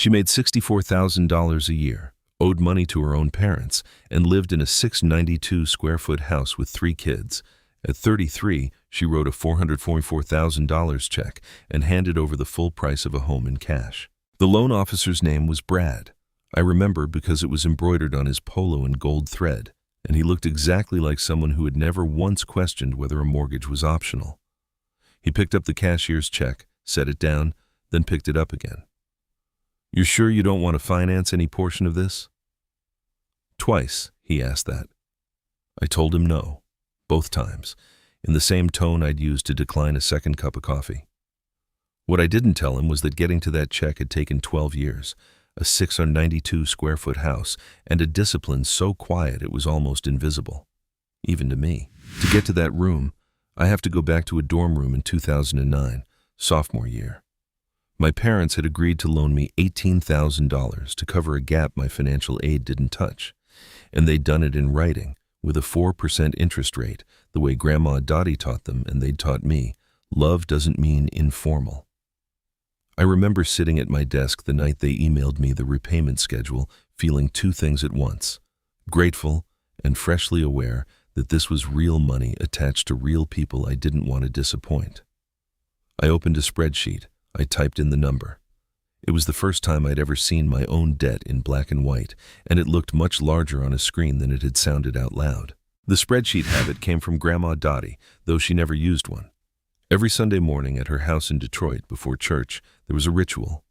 She made $64,000 a year, owed money to her own parents, and lived in a 692-square-foot house with 3 kids. At 33, she wrote a $444,000 check and handed over the full price of a home in cash. The loan officer's name was Brad. I remember because it was embroidered on his polo in gold thread, and he looked exactly like someone who had never once questioned whether a mortgage was optional. He picked up the cashier's check, set it down, then picked it up again. "You're sure you don't want to finance any portion of this?" Twice, he asked that. I told him no, both times, in the same tone I'd used to decline a second cup of coffee. What I didn't tell him was that getting to that check had taken 12 years, a 692-square-foot house, and a discipline so quiet it was almost invisible, even to me. To get to that room, I have to go back to a dorm room in 2009, sophomore year. My parents had agreed to loan me $18,000 to cover a gap my financial aid didn't touch, and they'd done it in writing, with a 4% interest rate, the way Grandma Dottie taught them and they'd taught me. Love doesn't mean informal. I remember sitting at my desk the night they emailed me the repayment schedule, feeling 2 things at once: grateful and freshly aware that this was real money attached to real people I didn't want to disappoint. I opened a spreadsheet. I typed in the number. It was the first time I'd ever seen my own debt in black and white, and it looked much larger on a screen than it had sounded out loud. The spreadsheet habit came from Grandma Dottie, though she never used one. Every Sunday morning at her house in Detroit before church, there was a ritual.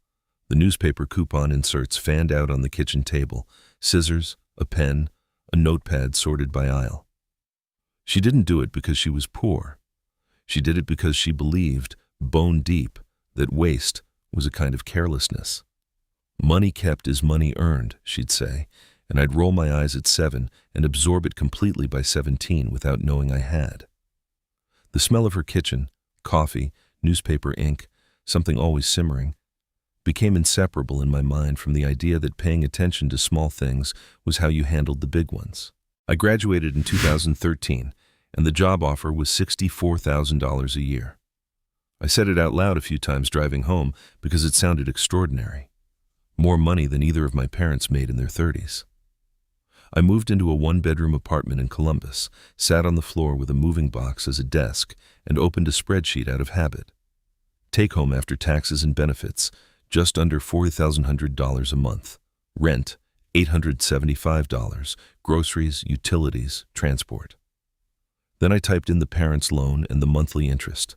The newspaper coupon inserts fanned out on the kitchen table, scissors, a pen, a notepad sorted by aisle. She didn't do it because she was poor. She did it because she believed, bone deep, that waste was a kind of carelessness. "Money kept is money earned," she'd say, and I'd roll my eyes at 7 and absorb it completely by 17 without knowing I had. The smell of her kitchen, coffee, newspaper ink, something always simmering, became inseparable in my mind from the idea that paying attention to small things was how you handled the big ones. I graduated in 2013, and the job offer was $64,000 a year. I said it out loud a few times driving home because it sounded extraordinary. More money than either of my parents made in their 30s. I moved into a 1-bedroom apartment in Columbus, sat on the floor with a moving box as a desk, and opened a spreadsheet out of habit. Take home after taxes and benefits, just under $4,100 a month. Rent, $875. Groceries, utilities, transport. Then I typed in the parents' loan and the monthly interest.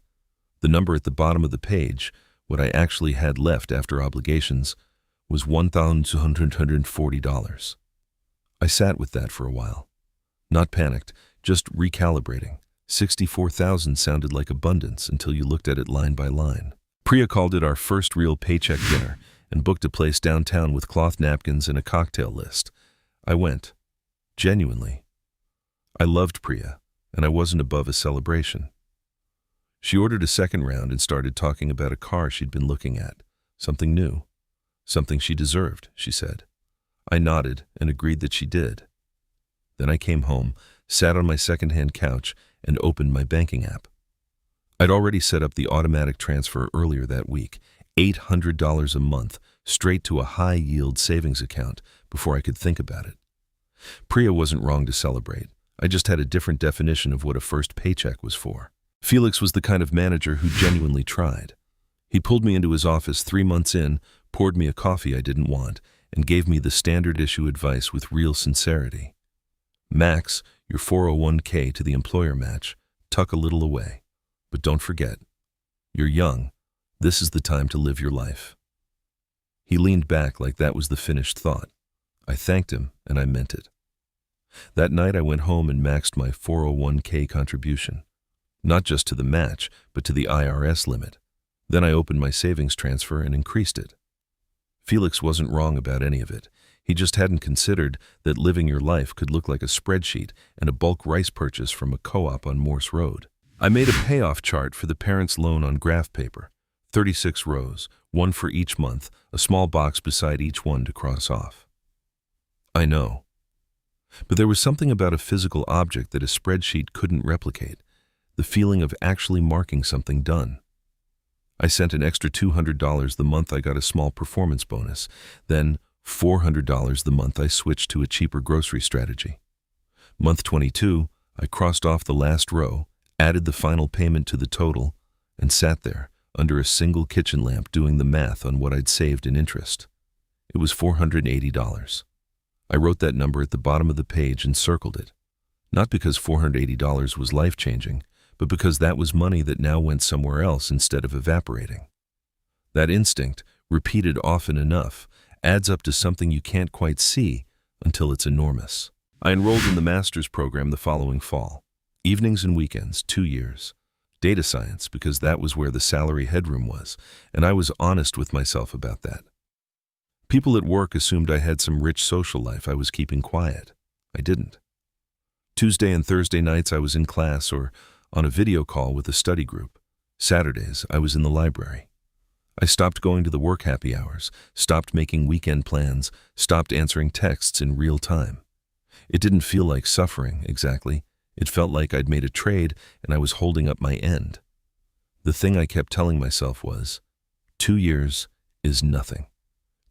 The number at the bottom of the page, what I actually had left after obligations, was $1,240. I sat with that for a while. Not panicked, just recalibrating. $64,000 sounded like abundance until you looked at it line by line. Priya called it our first real paycheck dinner and booked a place downtown with cloth napkins and a cocktail list. I went. Genuinely. I loved Priya, and I wasn't above a celebration. She ordered a second round and started talking about a car she'd been looking at. Something new. Something she deserved, she said. I nodded and agreed that she did. Then I came home, sat on my second-hand couch, and opened my banking app. I'd already set up the automatic transfer earlier that week, $800 a month, straight to a high-yield savings account before I could think about it. Priya wasn't wrong to celebrate. I just had a different definition of what a first paycheck was for. Felix was the kind of manager who genuinely tried. He pulled me into his office 3 months in, poured me a coffee I didn't want, and gave me the standard issue advice with real sincerity. Max your 401k to the employer match, tuck a little away. But don't forget, you're young. This is the time to live your life. He leaned back like that was the finished thought. I thanked him, and I meant it. That night I went home and maxed my 401k contribution. Not just to the match, but to the IRS limit. Then I opened my savings transfer and increased it. Felix wasn't wrong about any of it. He just hadn't considered that living your life could look like a spreadsheet and a bulk rice purchase from a co-op on Morse Road. I made a payoff chart for the parents' loan on graph paper. 36 rows, 1 for each month, a small box beside each one to cross off. I know. But there was something about a physical object that a spreadsheet couldn't replicate. The feeling of actually marking something done. I sent an extra $200 the month I got a small performance bonus, then $400 the month I switched to a cheaper grocery strategy. Month 22, I crossed off the last row, added the final payment to the total, and sat there under a single kitchen lamp doing the math on what I'd saved in interest. It was $480. I wrote that number at the bottom of the page and circled it. Not because $480 was life-changing, but because that was money that now went somewhere else instead of evaporating. That instinct, repeated often enough, adds up to something you can't quite see until it's enormous. I enrolled in the master's program the following fall. Evenings and weekends, 2 years. Data science, because that was where the salary headroom was, and I was honest with myself about that. People at work assumed I had some rich social life I was keeping quiet. I didn't. Tuesday and Thursday nights I was in class or on a video call with a study group. Saturdays I was in the library. I stopped going to the work happy hours, stopped making weekend plans, stopped answering texts in real time. It didn't feel like suffering, exactly. It felt like I'd made a trade and I was holding up my end. The thing I kept telling myself was, 2 years is nothing.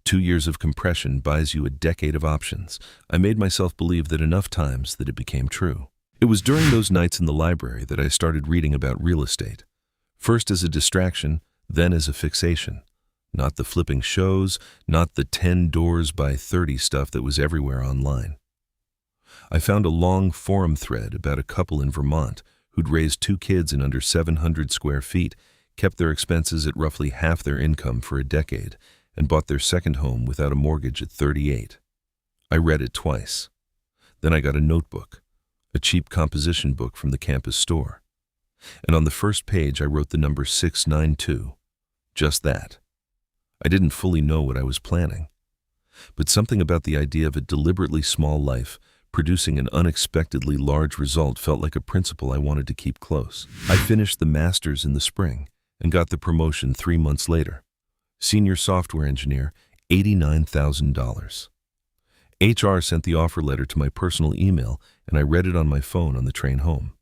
2 years of compression buys you a decade of options. I made myself believe that enough times that it became true. It was during those nights in the library that I started reading about real estate. First as a distraction, then as a fixation. Not the flipping shows, not the 10 doors by 30 stuff that was everywhere online. I found a long forum thread about a couple in Vermont who'd raised 2 kids in under 700 square feet, kept their expenses at roughly half their income for a decade, and bought their second home without a mortgage at 38. I read it twice. Then I got a notebook, a cheap composition book from the campus store. And on the first page I wrote the number 692. Just that. I didn't fully know what I was planning. But something about the idea of a deliberately small life producing an unexpectedly large result felt like a principle I wanted to keep close. I finished the master's in the spring and got the promotion 3 months later. Senior software engineer, $89,000. HR sent the offer letter to my personal email, and I read it on my phone on the train home.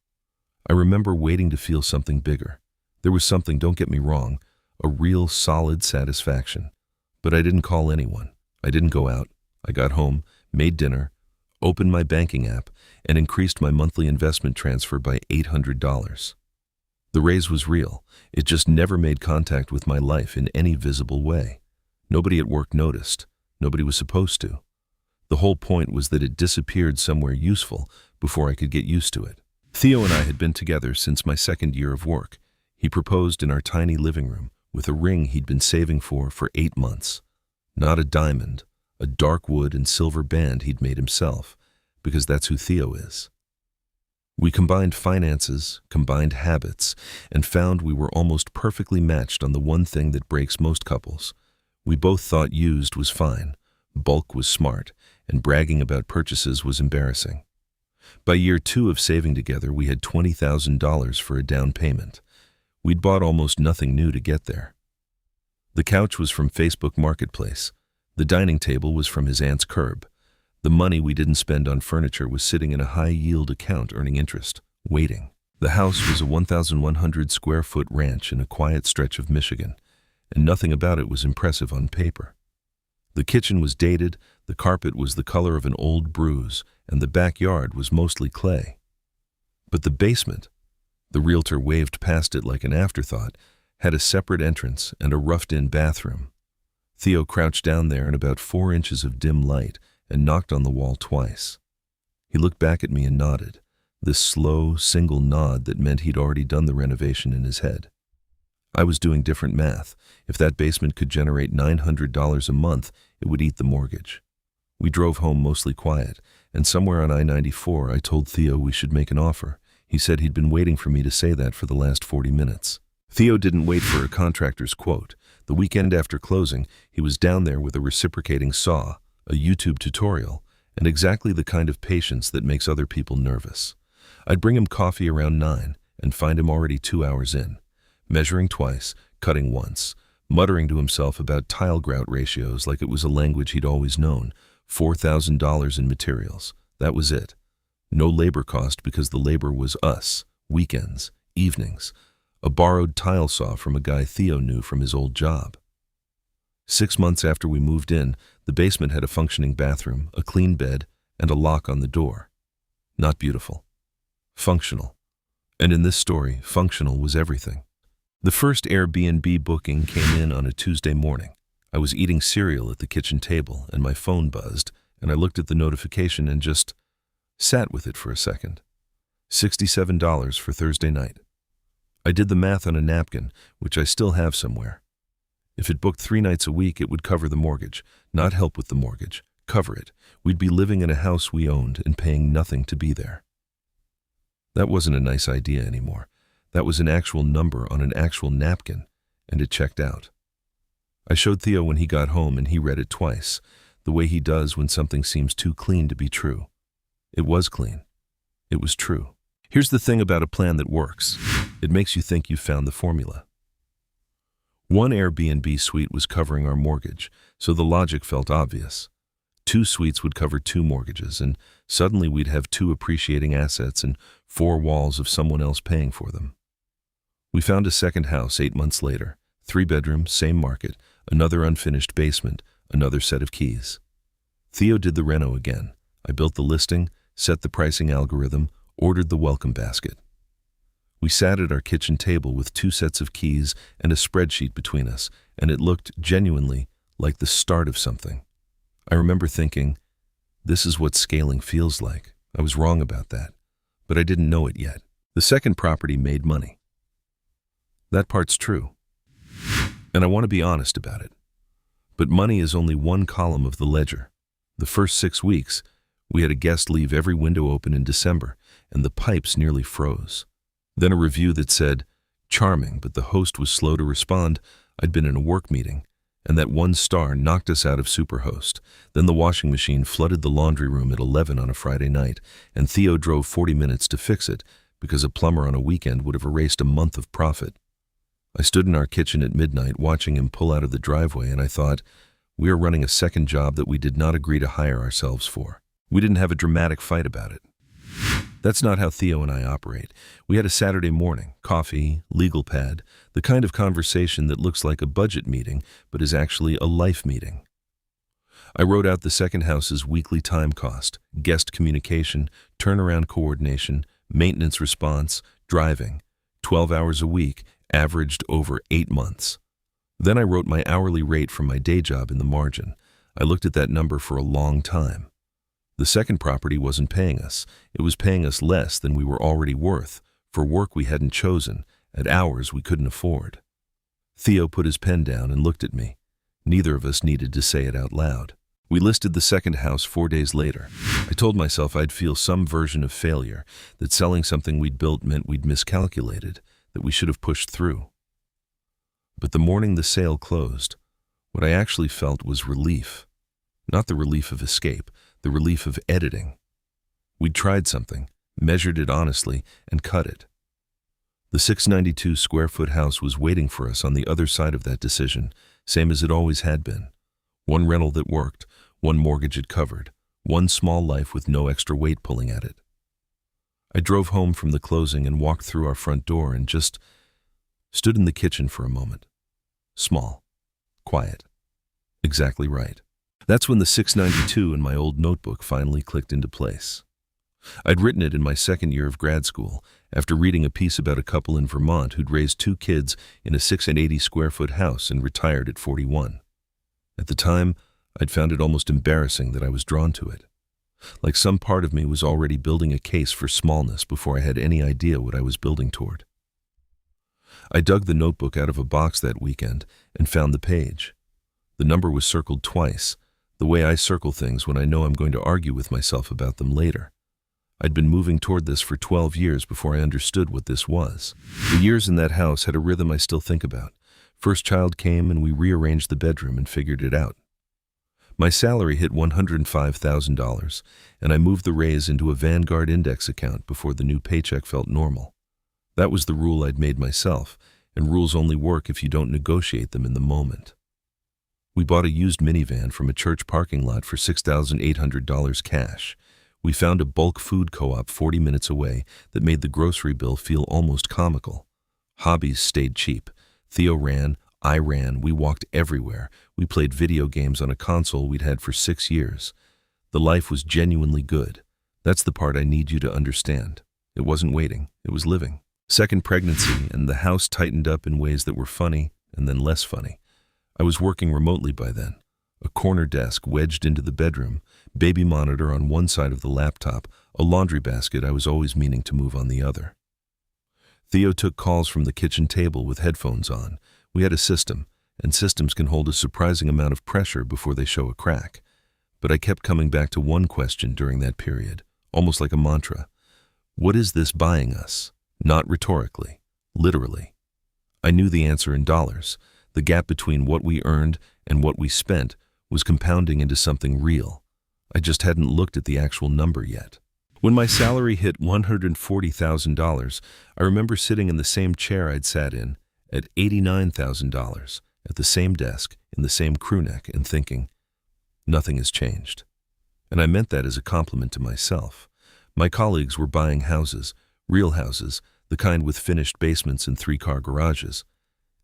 I remember waiting to feel something bigger. There was something, don't get me wrong, a real solid satisfaction. But I didn't call anyone. I didn't go out. I got home, made dinner, opened my banking app, and increased my monthly investment transfer by $800. The raise was real. It just never made contact with my life in any visible way. Nobody at work noticed. Nobody was supposed to. The whole point was that it disappeared somewhere useful before I could get used to it. Theo and I had been together since my second year of work. He proposed in our tiny living room with a ring he'd been saving for 8 months. Not a diamond, a dark wood and silver band he'd made himself, because that's who Theo is. We combined finances, combined habits, and found we were almost perfectly matched on the one thing that breaks most couples. We both thought used was fine, bulk was smart, and bragging about purchases was embarrassing. By year 2 of saving together, we had $20,000 for a down payment. We'd bought almost nothing new to get there. The couch was from Facebook Marketplace. The dining table was from his aunt's curb. The money we didn't spend on furniture was sitting in a high-yield account earning interest, waiting. The house was a 1,100 square foot ranch in a quiet stretch of Michigan, and nothing about it was impressive on paper. The kitchen was dated, the carpet was the color of an old bruise, and the backyard was mostly clay. But the basement, the realtor waved past it like an afterthought, had a separate entrance and a roughed-in bathroom. Theo crouched down there in about 4 inches of dim light and knocked on the wall twice. He looked back at me and nodded, this slow, single nod that meant he'd already done the renovation in his head. I was doing different math. If that basement could generate $900 a month, it would eat the mortgage. We drove home mostly quiet, and somewhere on I-94 I told Theo we should make an offer. He said he'd been waiting for me to say that for the last 40 minutes. Theo didn't wait for a contractor's quote. The weekend after closing, he was down there with a reciprocating saw, a YouTube tutorial, and exactly the kind of patience that makes other people nervous. I'd bring him coffee around 9 and find him already 2 hours in, measuring twice, cutting once, muttering to himself about tile grout ratios like it was a language he'd always known. $4,000 in materials. That was it. No labor cost because the labor was us, weekends, evenings. a borrowed tile saw from a guy Theo knew from his old job. 6 months after we moved in, the basement had a functioning bathroom, a clean bed, and a lock on the door. Not beautiful. Functional. And in this story, functional was everything. The first Airbnb booking came in on a Tuesday morning. I was eating cereal at the kitchen table, and my phone buzzed, and I looked at the notification and just sat with it for a second. $67 for Thursday night. I did the math on a napkin, which I still have somewhere. If it booked 3 nights a week, it would cover the mortgage, not help with the mortgage, cover it. We'd be living in a house we owned and paying nothing to be there. That wasn't a nice idea anymore. That was an actual number on an actual napkin, and it checked out. I showed Theo when he got home, and he read it twice, the way he does when something seems too clean to be true. It was clean. It was true. Here's the thing about a plan that works. It makes you think you've found the formula. One Airbnb suite was covering our mortgage, so the logic felt obvious. 2 suites would cover 2 mortgages, and suddenly we'd have 2 appreciating assets and 4 walls of someone else paying for them. We found a second house 8 months later, 3 bedrooms, same market, another unfinished basement, another set of keys. Theo did the reno again. I built the listing, set the pricing algorithm, ordered the welcome basket. We sat at our kitchen table with 2 sets of keys and a spreadsheet between us, and it looked genuinely like the start of something. I remember thinking, this is what scaling feels like. I was wrong about that, but I didn't know it yet. The second property made money. That part's true, and I want to be honest about it. But money is only one column of the ledger. The first 6 weeks, we had a guest leave every window open in December, and the pipes nearly froze. Then a review that said, charming, but the host was slow to respond. I'd been in a work meeting, and that 1 star knocked us out of Superhost. Then the washing machine flooded the laundry room at 11 on a Friday night, and Theo drove 40 minutes to fix it because a plumber on a weekend would have erased a month of profit. I stood in our kitchen at midnight watching him pull out of the driveway, and I thought, we are running a second job that we did not agree to hire ourselves for. We didn't have a dramatic fight about it. That's not how Theo and I operate. We had a Saturday morning, coffee, legal pad, the kind of conversation that looks like a budget meeting but is actually a life meeting. I wrote out the second house's weekly time cost, guest communication, turnaround coordination, maintenance response, driving, 12 hours a week, averaged over 8 months. Then I wrote my hourly rate from my day job in the margin. I looked at that number for a long time. The second property wasn't paying us. It was paying us less than we were already worth, for work we hadn't chosen, at hours we couldn't afford. Theo put his pen down and looked at me. Neither of us needed to say it out loud. We listed the second house 4 days later. I told myself I'd feel some version of failure, that selling something we'd built meant we'd miscalculated, that we should have pushed through. But the morning the sale closed, what I actually felt was relief. Not the relief of escape, the relief of editing. We'd tried something, measured it honestly, and cut it. The 692 square foot house was waiting for us on the other side of that decision, same as it always had been. 1 rental that worked, 1 mortgage it covered, 1 small life with no extra weight pulling at it. I drove home from the closing and walked through our front door and just stood in the kitchen for a moment. Small, quiet, exactly right. That's when the 692 in my old notebook finally clicked into place. I'd written it in my second year of grad school, after reading a piece about a couple in Vermont who'd raised 2 kids in a 680 square foot house and retired at 41. At the time, I'd found it almost embarrassing that I was drawn to it. Like some part of me was already building a case for smallness before I had any idea what I was building toward. I dug the notebook out of a box that weekend and found the page. The number was circled twice, the way I circle things when I know I'm going to argue with myself about them later. I'd been moving toward this for 12 years before I understood what this was. The years in that house had a rhythm I still think about. First child came and we rearranged the bedroom and figured it out. My salary hit $105,000, and I moved the raise into a Vanguard index account before the new paycheck felt normal. That was the rule I'd made myself, and rules only work if you don't negotiate them in the moment. We bought a used minivan from a church parking lot for $6,800 cash. We found a bulk food co-op 40 minutes away that made the grocery bill feel almost comical. Hobbies stayed cheap. Theo ran, I ran, we walked everywhere. We played video games on a console we'd had for 6 years. The life was genuinely good. That's the part I need you to understand. It wasn't waiting, it was living. Second pregnancy, and the house tightened up in ways that were funny and then less funny. I was working remotely by then. A corner desk wedged into the bedroom, baby monitor on one side of the laptop, a laundry basket I was always meaning to move on the other. Theo took calls from the kitchen table with headphones on. We had a system, and systems can hold a surprising amount of pressure before they show a crack. But I kept coming back to one question during that period, almost like a mantra. What is this buying us? Not rhetorically, literally. I knew the answer in dollars. The gap between what we earned and what we spent was compounding into something real. I just hadn't looked at the actual number yet. When my salary hit $140,000, I remember sitting in the same chair I'd sat in at $89,000, at the same desk, in the same crew neck, and thinking, nothing has changed. And I meant that as a compliment to myself. My colleagues were buying houses, real houses, the kind with finished basements and 3-car garages.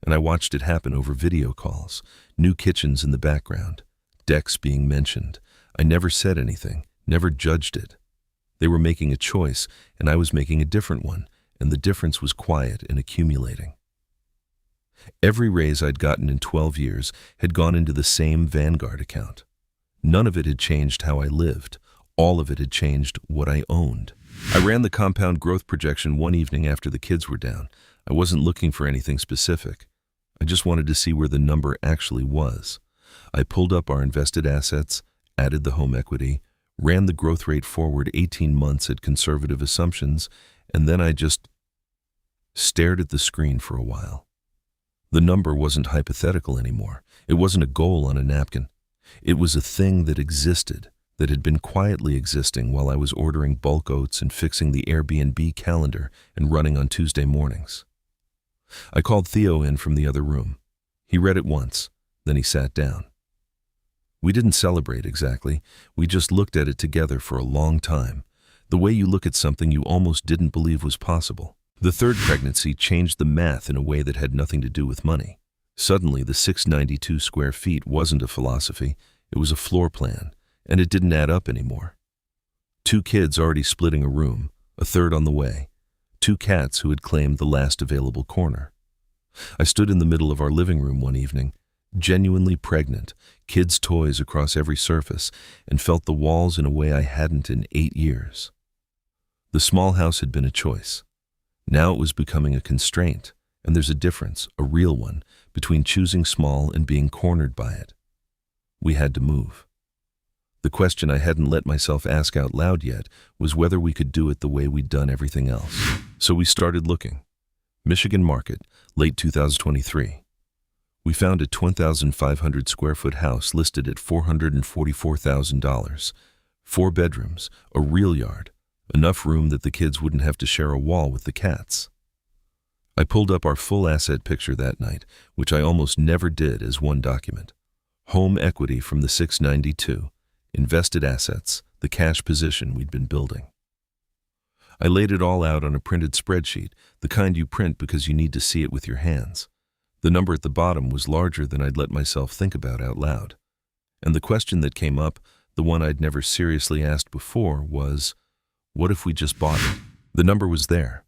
And I watched it happen over video calls, new kitchens in the background, decks being mentioned. I never said anything, never judged it. They were making a choice, and I was making a different one, and the difference was quiet and accumulating. Every raise I'd gotten in 12 years had gone into the same Vanguard account. None of it had changed how I lived. All of it had changed what I owned. I ran the compound growth projection one evening after the kids were down. I wasn't looking for anything specific. I just wanted to see where the number actually was. I pulled up our invested assets, added the home equity, ran the growth rate forward 18 months at conservative assumptions, and then I just stared at the screen for a while. The number wasn't hypothetical anymore. It wasn't a goal on a napkin. It was a thing that existed, that had been quietly existing while I was ordering bulk oats and fixing the Airbnb calendar and running on Tuesday mornings. I called Theo in from the other room. He read it once, then he sat down. We didn't celebrate exactly. We just looked at it together for a long time, the way you look at something you almost didn't believe was possible. The third pregnancy changed the math in a way that had nothing to do with money. Suddenly, the 692 square feet wasn't a philosophy, it was a floor plan, and it didn't add up anymore. 2 kids already splitting a room, a third on the way, 2 cats who had claimed the last available corner. I stood in the middle of our living room one evening, genuinely pregnant, kids' toys across every surface, and felt the walls in a way I hadn't in 8 years. The small house had been a choice. Now it was becoming a constraint, and there's a difference, a real one, between choosing small and being cornered by it. We had to move. The question I hadn't let myself ask out loud yet was whether we could do it the way we'd done everything else. So we started looking. Michigan market, late 2023. We found a 10,500 square foot house listed at $444,000. 4 bedrooms, a real yard, enough room that the kids wouldn't have to share a wall with the cats. I pulled up our full asset picture that night, which I almost never did as one document. Home equity from the 692, invested assets, the cash position we'd been building. I laid it all out on a printed spreadsheet, the kind you print because you need to see it with your hands. The number at the bottom was larger than I'd let myself think about out loud. And the question that came up, the one I'd never seriously asked before, was, what if we just bought it? The number was there.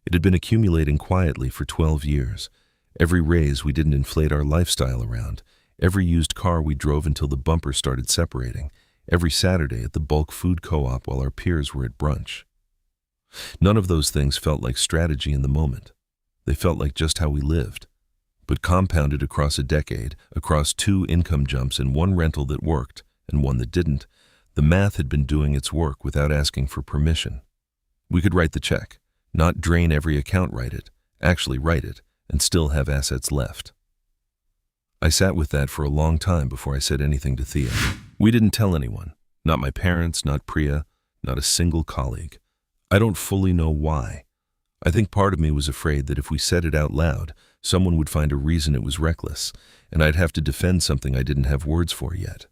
It had been accumulating quietly for 12 years. Every raise we didn't inflate our lifestyle around. Every used car we drove until the bumper started separating. Every Saturday at the bulk food co-op while our peers were at brunch. None of those things felt like strategy in the moment. They felt like just how we lived. But compounded across a decade, across 2 income jumps and 1 rental that worked and 1 that didn't, the math had been doing its work without asking for permission. We could write the check, not drain every account, actually write it, and still have assets left. I sat with that for a long time before I said anything to Theo. We didn't tell anyone, not my parents, not Priya, not a single colleague. I don't fully know why. I think part of me was afraid that if we said it out loud, someone would find a reason it was reckless, and I'd have to defend something I didn't have words for yet.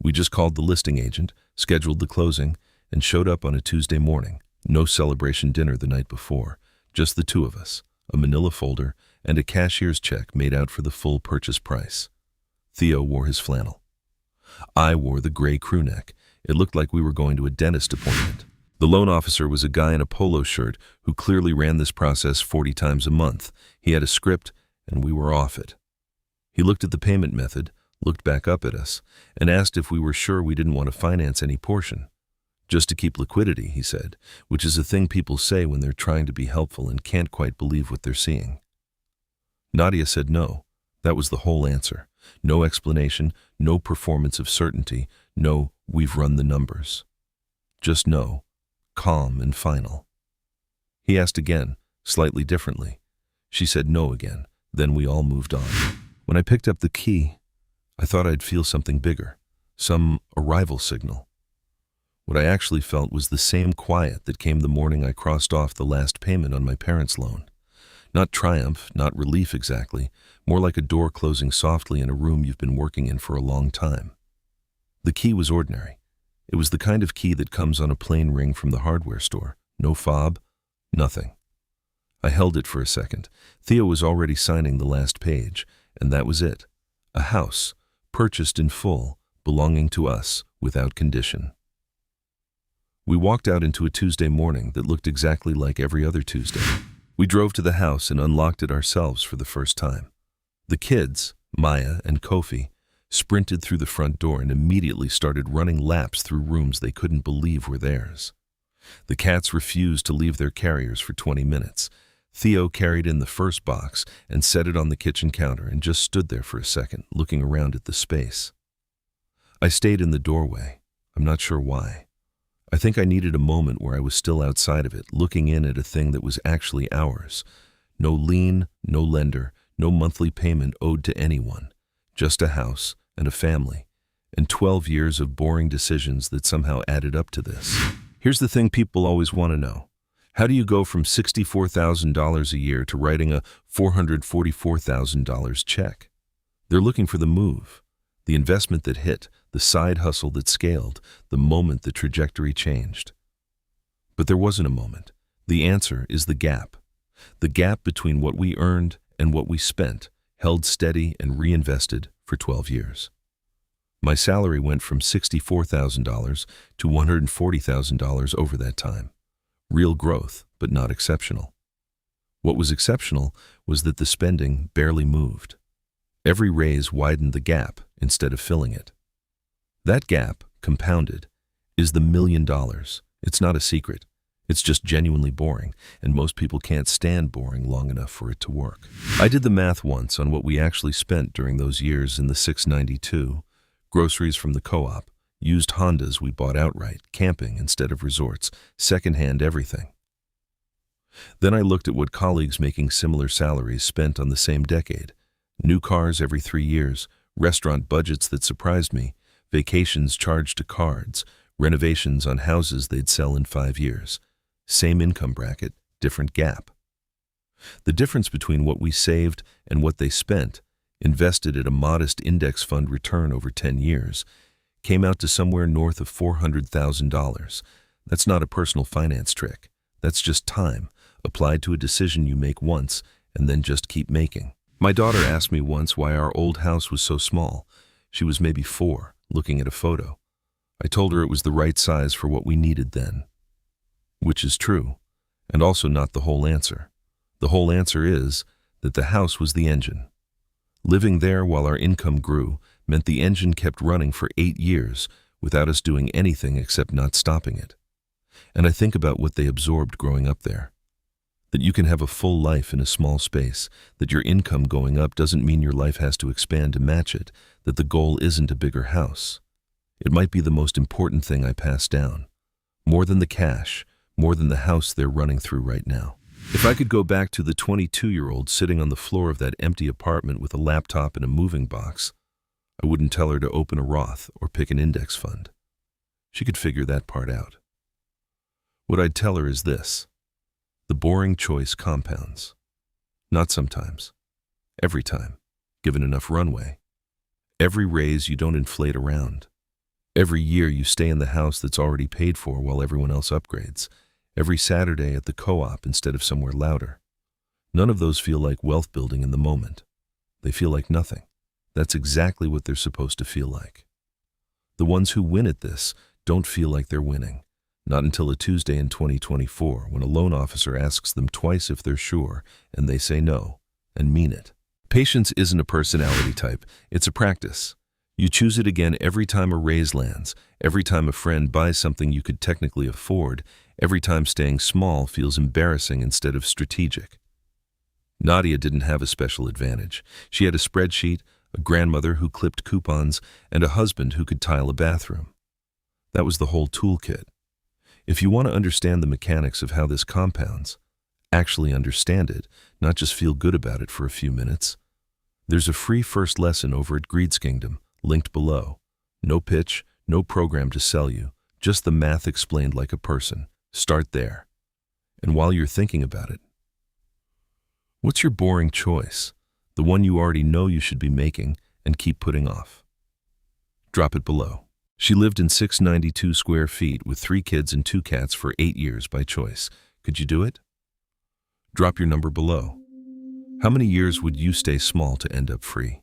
We just called the listing agent, scheduled the closing, and showed up on a Tuesday morning. No celebration dinner the night before, just the 2 of us, a manila folder, and a cashier's check made out for the full purchase price. Theo wore his flannel. I wore the gray crew neck. It looked like we were going to a dentist appointment. The loan officer was a guy in a polo shirt who clearly ran this process 40 times a month. He had a script, and we were off it. He looked at the payment method, looked back up at us, and asked if we were sure we didn't want to finance any portion. Just to keep liquidity, he said, which is a thing people say when they're trying to be helpful and can't quite believe what they're seeing. Nadia said no. That was the whole answer. No explanation, no performance of certainty, no, we've run the numbers. Just no, calm and final. He asked again, slightly differently. She said no again. Then we all moved on. When I picked up the key, I thought I'd feel something bigger, some arrival signal. What I actually felt was the same quiet that came the morning I crossed off the last payment on my parents' loan. Not triumph, not relief exactly, more like a door closing softly in a room you've been working in for a long time. The key was ordinary. It was the kind of key that comes on a plain ring from the hardware store. No fob, nothing. I held it for a second. Theo was already signing the last page, and that was it. A house, purchased in full, belonging to us, without condition. We walked out into a Tuesday morning that looked exactly like every other Tuesday. We drove to the house and unlocked it ourselves for the first time. The kids, Maya and Kofi, sprinted through the front door and immediately started running laps through rooms they couldn't believe were theirs. The cats refused to leave their carriers for 20 minutes. Theo carried in the first box and set it on the kitchen counter and just stood there for a second, looking around at the space. I stayed in the doorway. I'm not sure why. I think I needed a moment where I was still outside of it, looking in at a thing that was actually ours. No lien, no lender, no monthly payment owed to anyone. Just a house and a family, and 12 years of boring decisions that somehow added up to this. Here's the thing people always want to know. How do you go from $64,000 a year to writing a $444,000 check? They're looking for the move, the investment that hit, the side hustle that scaled, the moment the trajectory changed. But there wasn't a moment. The answer is the gap. The gap between what we earned and what we spent, held steady and reinvested for 12 years. My salary went from $64,000 to $140,000 over that time. Real growth, but not exceptional. What was exceptional was that the spending barely moved. Every raise widened the gap instead of filling it. That gap, compounded, is the $1 million. It's not a secret. It's just genuinely boring, and most people can't stand boring long enough for it to work. I did the math once on what we actually spent during those years in the 692, groceries from the co-op, used Hondas we bought outright, camping instead of resorts, secondhand everything. Then I looked at what colleagues making similar salaries spent on the same decade. New cars every 3 years, restaurant budgets that surprised me, vacations charged to cards, renovations on houses they'd sell in 5 years. Same income bracket, different gap. The difference between what we saved and what they spent, invested at a modest index fund return over 10 years, came out to somewhere north of $400,000. That's not a personal finance trick. That's just time, applied to a decision you make once and then just keep making. My daughter asked me once why our old house was so small. She was maybe 4, looking at a photo. I told her it was the right size for what we needed then. Which is true, and also not the whole answer. The whole answer is that the house was the engine. Living there while our income grew meant the engine kept running for 8 years without us doing anything except not stopping it. And I think about what they absorbed growing up there. That you can have a full life in a small space, that your income going up doesn't mean your life has to expand to match it, that the goal isn't a bigger house. It might be the most important thing I pass down. More than the cash, more than the house they're running through right now. If I could go back to the 22-year-old sitting on the floor of that empty apartment with a laptop and a moving box, I wouldn't tell her to open a Roth or pick an index fund. She could figure that part out. What I'd tell her is this. The boring choice compounds. Not sometimes. Every time, given enough runway. Every raise you don't inflate around. Every year you stay in the house that's already paid for while everyone else upgrades. Every Saturday at the co-op instead of somewhere louder. None of those feel like wealth building in the moment. They feel like nothing. That's exactly what they're supposed to feel like. The ones who win at this don't feel like they're winning. Not until a Tuesday in 2024 when a loan officer asks them twice if they're sure and they say no and mean it. Patience isn't a personality type, it's a practice. You choose it again every time a raise lands, every time a friend buys something you could technically afford, every time staying small feels embarrassing instead of strategic. Nadia didn't have a special advantage. She had a spreadsheet, a grandmother who clipped coupons, and a husband who could tile a bathroom. That was the whole toolkit. If you want to understand the mechanics of how this compounds, actually understand it, not just feel good about it for a few minutes, there's a free first lesson over at Greed's Kingdom, linked below. No pitch, no program to sell you, just the math explained like a person. Start there. And while you're thinking about it, what's your boring choice? The one you already know you should be making and keep putting off. Drop it below. She lived in 692 square feet with 3 kids and 2 cats for 8 years by choice. Could you do it? Drop your number below. How many years would you stay small to end up free?